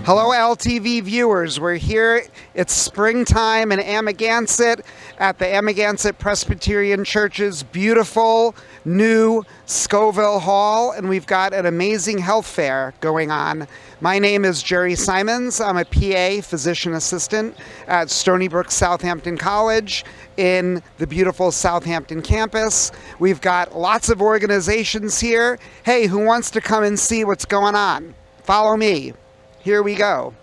Hello, LTV viewers. We're here. It's springtime in Amagansett at the Amagansett Presbyterian Church's beautiful new Scoville Hall, and we've got an amazing health fair going on. My name is Jerry Simons. I'm a PA physician assistant at Stony Brook Southampton College in the beautiful Southampton campus. We've got lots of organizations here. Hey, who wants to come and see what's going on? Follow me. Here we go.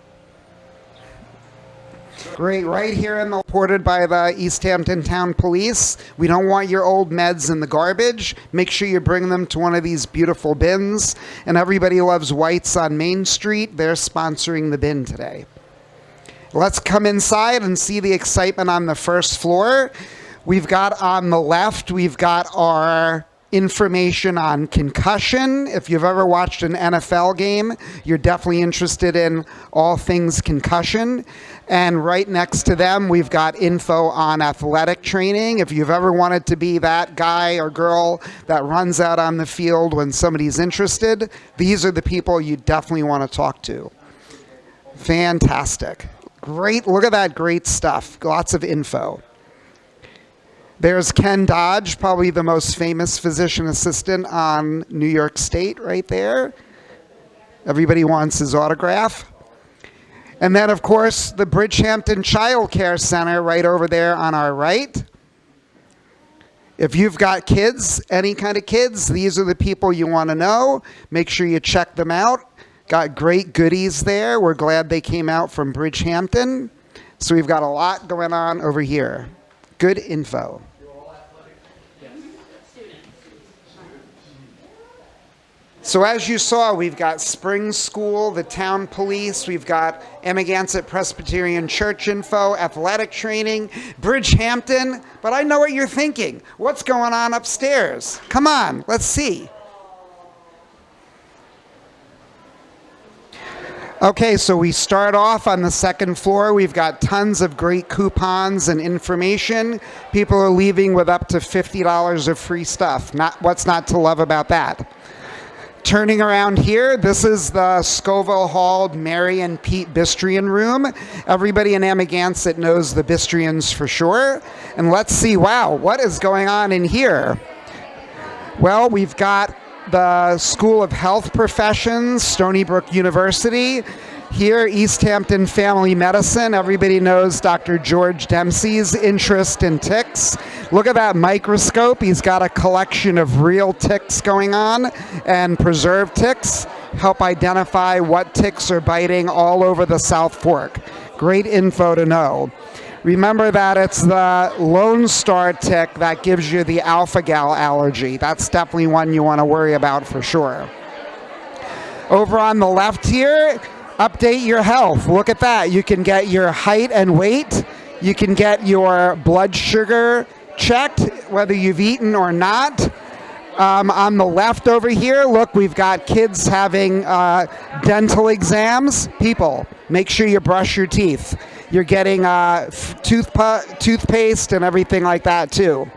Great, right here in the reported by the East Hampton Town Police. We don't want your old meds in the garbage. Make sure you bring them to one of these beautiful bins. And Everybody Loves Whites on Main Street. They're sponsoring the bin today. Let's come inside and see the excitement on the first floor. We've got on the left, we've got our information on concussion. If you've ever watched an NFL game, you're definitely interested in all things concussion. And right next to them, we've got info on athletic training. If you've ever wanted to be that guy or girl that runs out on the field when somebody's interested, these are the people you definitely want to talk to. Fantastic. Great. Look at that great stuff. Lots of info. There's Ken Dodge, probably the most famous physician assistant on New York State right there. Everybody wants his autograph. And then, of course, the Bridgehampton Child Care Center right over there on our right. If you've got kids, any kind of kids, these are the people you want to know. Make sure you check them out. Got great goodies there. We're glad they came out from Bridgehampton. So we've got a lot going on over here. Good info. So as you saw, we've got Spring School, the Town Police, we've got Amagansett Presbyterian Church info, athletic training, Bridgehampton, but I know what you're thinking. What's going on upstairs? Come on, let's see. Okay, so we start off on the second floor. We've got tons of great coupons and information. People are leaving with up to $50 of free stuff. What's not to love about that? Turning around here, this is the Scoville Hall Mary and Pete Bistrian room. Everybody in Amagansett knows the Bistrians for sure. And let's see, wow, what is going on in here? Well, we've got the School of Health Professions, Stony Brook University. Here, East Hampton Family Medicine. Everybody knows Dr. George Dempsey's interest in ticks. Look at that microscope. He's got a collection of real ticks going on and preserved ticks. Help identify what ticks are biting all over the South Fork. Great info to know. Remember that it's the Lone Star tick that gives you the alpha-gal allergy. That's definitely one you want to worry about for sure. Over on the left here, update your health. Look at that. You can get your height and weight. You can get your blood sugar checked, whether you've eaten or not. On the left over here, look, we've got kids having dental exams. People, make sure you brush your teeth. You're getting toothpaste and everything like that too.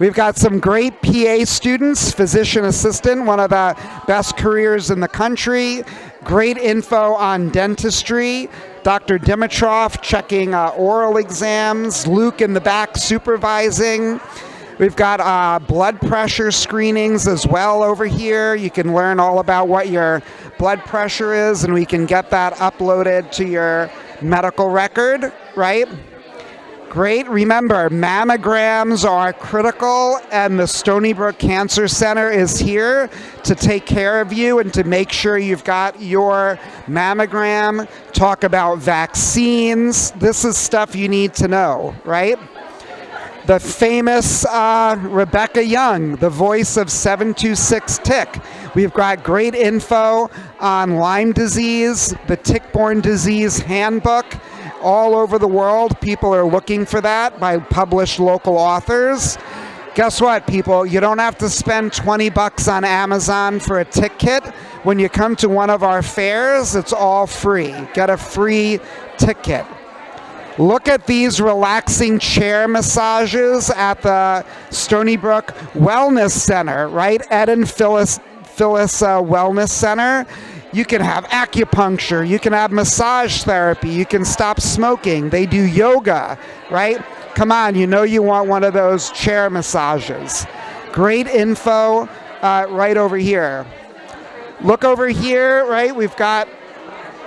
We've got some great PA students, physician assistant, one of the best careers in the country. Great info on dentistry. Dr. Dimitrov checking oral exams. Luke in the back supervising. We've got blood pressure screenings as well over here. You can learn all about what your blood pressure is, and we can get that uploaded to your medical record, right? Great. Remember, mammograms are critical, and the Stony Brook Cancer Center is here to take care of you and to make sure you've got your mammogram. Talk about vaccines. This is stuff you need to know, right? The famous Rebecca Young, the voice of 726 Tick. We've got great info on Lyme disease, the tick-borne disease handbook. All over the world, people are looking for that by published local authors. Guess what, people? You don't have to spend $20 on Amazon for a tick kit. When you come to one of our fairs, it's all free. Get a free tick kit. Look at these relaxing chair massages at the Stony Brook Wellness Center, right? Ed and Phyllis Wellness Center. You can have acupuncture, you can have massage therapy, you can stop smoking. They do yoga, right? Come on, you know you want one of those chair massages. Great info right over here. Look over here, right? We've got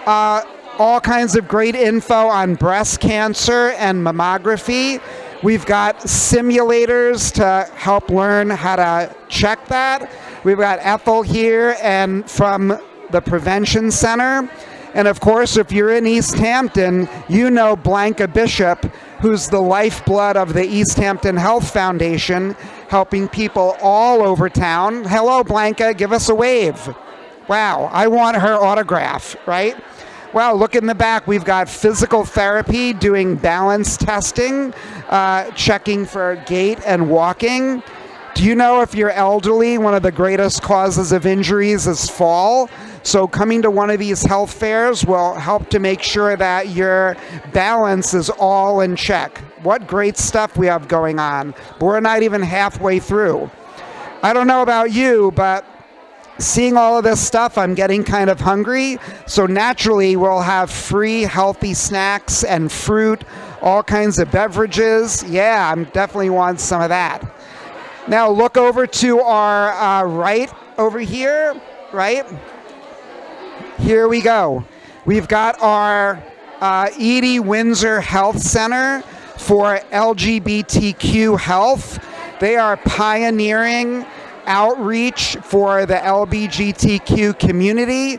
all kinds of great info on breast cancer and mammography. We've got simulators to help learn how to check that. We've got Ethel here and from the Prevention Center. And of course, if you're in East Hampton, you know Blanca Bishop, who's the lifeblood of the East Hampton Health Foundation, helping people all over town. Hello, Blanca, give us a wave. Wow, I want her autograph, right? Wow, look in the back. We've got physical therapy doing balance testing, checking for gait and walking. Do you know if you're elderly, one of the greatest causes of injuries is fall? So coming to one of these health fairs will help to make sure that your balance is all in check. What great stuff we have going on. But we're not even halfway through. I don't know about you, but seeing all of this stuff, I'm getting kind of hungry. So naturally, we'll have free healthy snacks and fruit, all kinds of beverages. Yeah, I definitely want some of that. Now look over to our right over here, right? Here we go. We've got our Edie Windsor Health Center for LGBTQ health. They are pioneering outreach for the LGBTQ community.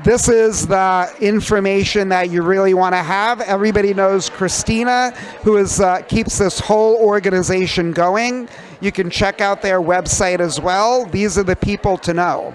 This is the information that you really want to have. Everybody knows Christina, who is keeps this whole organization going. You can check out their website as well. These are the people to know.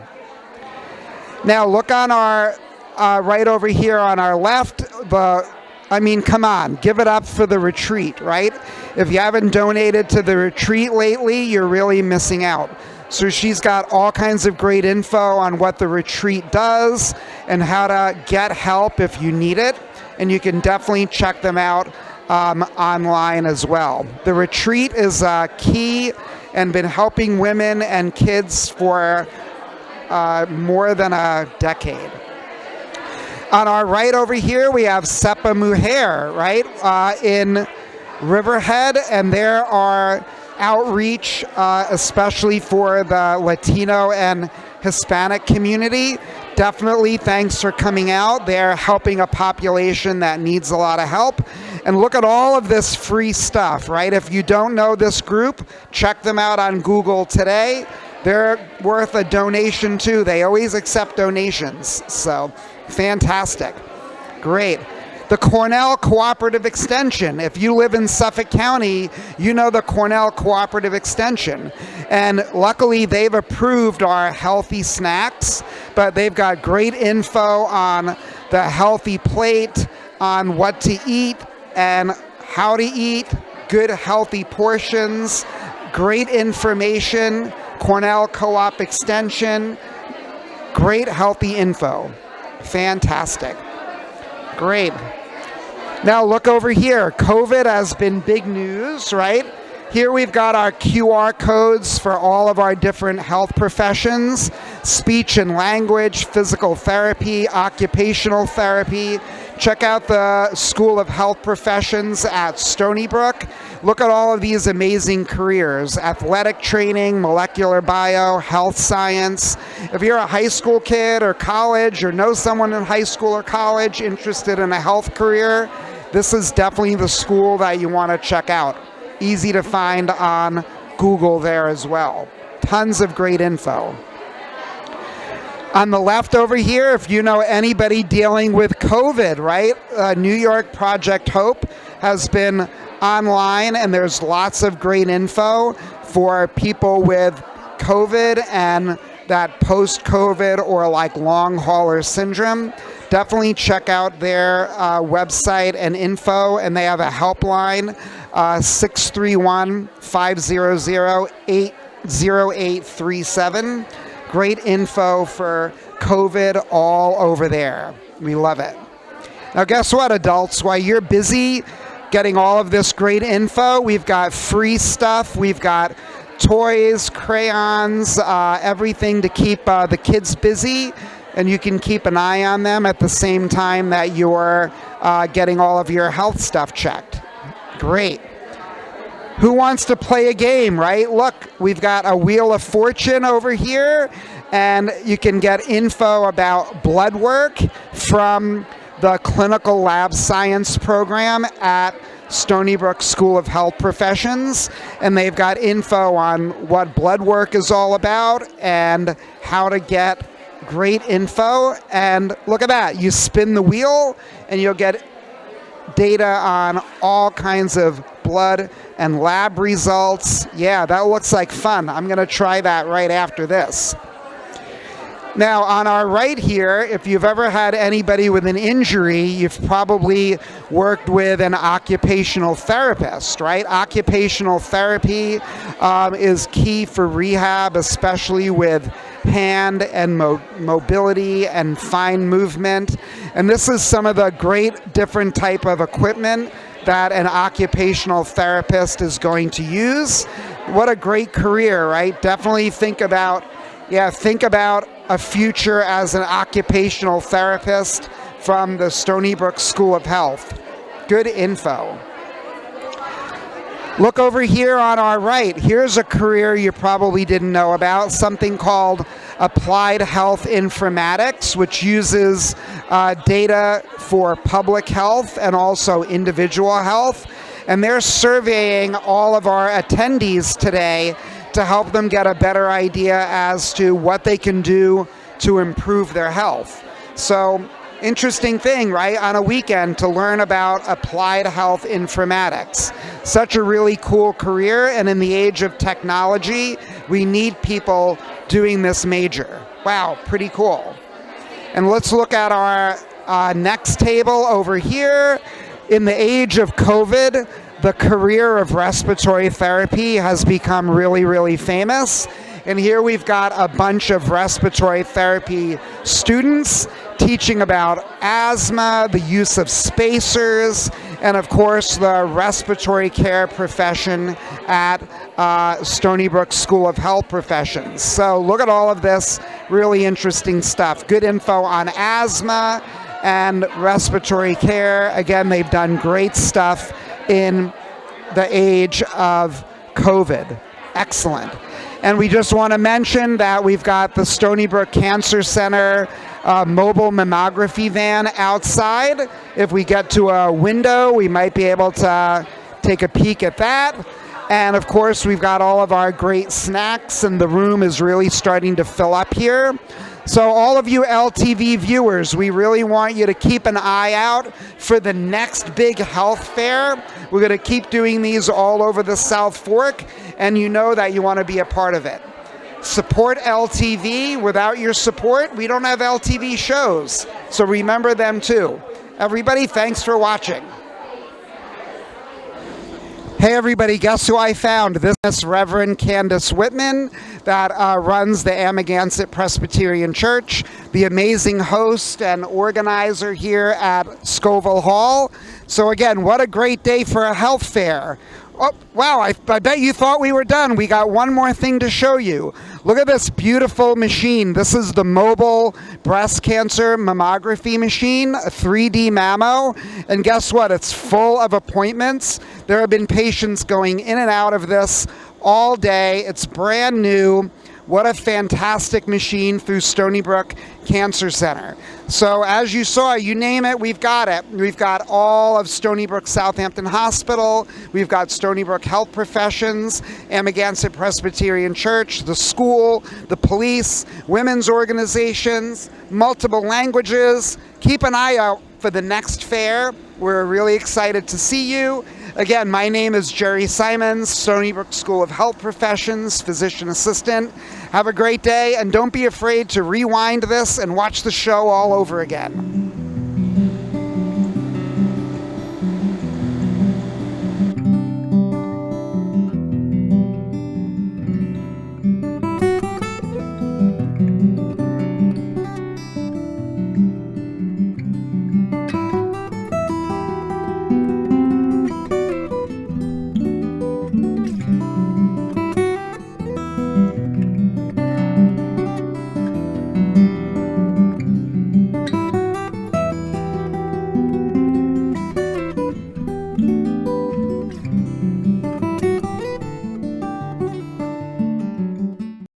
Now look on our right over here on our left. Come on, give it up for the retreat, right? If you haven't donated to the retreat lately, you're really missing out. So she's got all kinds of great info on what the retreat does and how to get help if you need it. And you can definitely check them out online as well. The retreat is key and been helping women and kids for more than a decade. On our right over here, we have Sepa Mujer, right, in Riverhead, and there are outreach, especially for the Latino and Hispanic community. Definitely thanks for coming out. They're helping a population that needs a lot of help. And look at all of this free stuff, right? If you don't know this group, check them out on Google today. They're worth a donation too. They always accept donations. So fantastic. Great. The Cornell Cooperative Extension. If you live in Suffolk County, you know the Cornell Cooperative Extension. And luckily, they've approved our healthy snacks, but they've got great info on the healthy plate, on what to eat and how to eat, good healthy portions, great information, Cornell Co-op Extension, great healthy info. Fantastic. Great. Now look over here. COVID has been big news, right? Here we've got our QR codes for all of our different health professions: speech and language, physical therapy, occupational therapy. Check out the School of Health Professions at Stony Brook. Look at all of these amazing careers: athletic training, molecular bio, health science. If you're a high school kid or college or know someone in high school or college interested in a health career, this is definitely the school that you want to check out. Easy to find on Google there as well. Tons of great info. On the left over here, if you know anybody dealing with COVID, right? New York Project Hope has been online, and there's lots of great info for people with COVID and that post-COVID or like long hauler syndrome, definitely check out their website and info, and they have a helpline, 631-500-80837. Great info for COVID all over there. We love it. Now guess what, adults? While you're busy getting all of this great info, we've got free stuff. We've got toys, crayons, everything to keep the kids busy, and you can keep an eye on them at the same time that you're getting all of your health stuff checked. Great. Who wants to play a game, right? Look, we've got a Wheel of Fortune over here, and you can get info about blood work from the Clinical Lab Science program at Stony Brook School of Health Professions, and they've got info on what blood work is all about and how to get great info. And look at that, you spin the wheel and you'll get data on all kinds of blood and lab results. Yeah, that looks like fun. I'm going to try that right after this. Now, on our right here, if you've ever had anybody with an injury, you've probably worked with an occupational therapist, right? Occupational therapy is key for rehab, especially with hand and mobility and fine movement. And this is some of the great different type of equipment that an occupational therapist is going to use. What a great career, right? Definitely think about a future as an occupational therapist from the Stony Brook School of Health. Good info. Look over here on our right. Here's a career you probably didn't know about, something called Applied Health Informatics, which uses data for public health and also individual health. And they're surveying all of our attendees today to help them get a better idea as to what they can do to improve their health. So, interesting thing, right? On a weekend to learn about applied health informatics. Such a really cool career, and in the age of technology, we need people doing this major. Wow, pretty cool. And let's look at our next table over here. In the age of COVID, the career of respiratory therapy has become really, really famous. And here we've got a bunch of respiratory therapy students teaching about asthma, the use of spacers, and of course the respiratory care profession at Stony Brook School of Health Professions. So look at all of this really interesting stuff. Good info on asthma and respiratory care. Again, they've done great stuff in the age of COVID. Excellent. And we just want to mention that we've got the Stony Brook Cancer Center mobile mammography van outside. If we get to a window, we might be able to take a peek at that. And of course, we've got all of our great snacks, and the room is really starting to fill up here. So all of you LTV viewers, we really want you to keep an eye out for the next big health fair. We're going to keep doing these all over the South Fork, and you know that you want to be a part of it. Support LTV. Without your support, we don't have LTV shows. So remember them too. Everybody, thanks for watching. Hey everybody, guess who I found? This is Reverend Candace Whitman that runs the Amagansett Presbyterian Church, the amazing host and organizer here at Scoville Hall. So again, what a great day for a health fair. Oh, wow, I bet you thought we were done. We got one more thing to show you. Look at this beautiful machine. This is the mobile breast cancer mammography machine, a 3D mammo. And guess what? It's full of appointments. There have been patients going in and out of this all day. It's brand new. What a fantastic machine through Stony Brook Cancer Center. So as you saw, you name it, we've got it. We've got all of Stony Brook Southampton Hospital. We've got Stony Brook Health Professions, Amagansett Presbyterian Church, the school, the police, women's organizations, multiple languages. Keep an eye out for the next fair. We're really excited to see you. Again, my name is Jerry Simons, Stony Brook School of Health Professions, physician assistant. Have a great day, and don't be afraid to rewind this and watch the show all over again.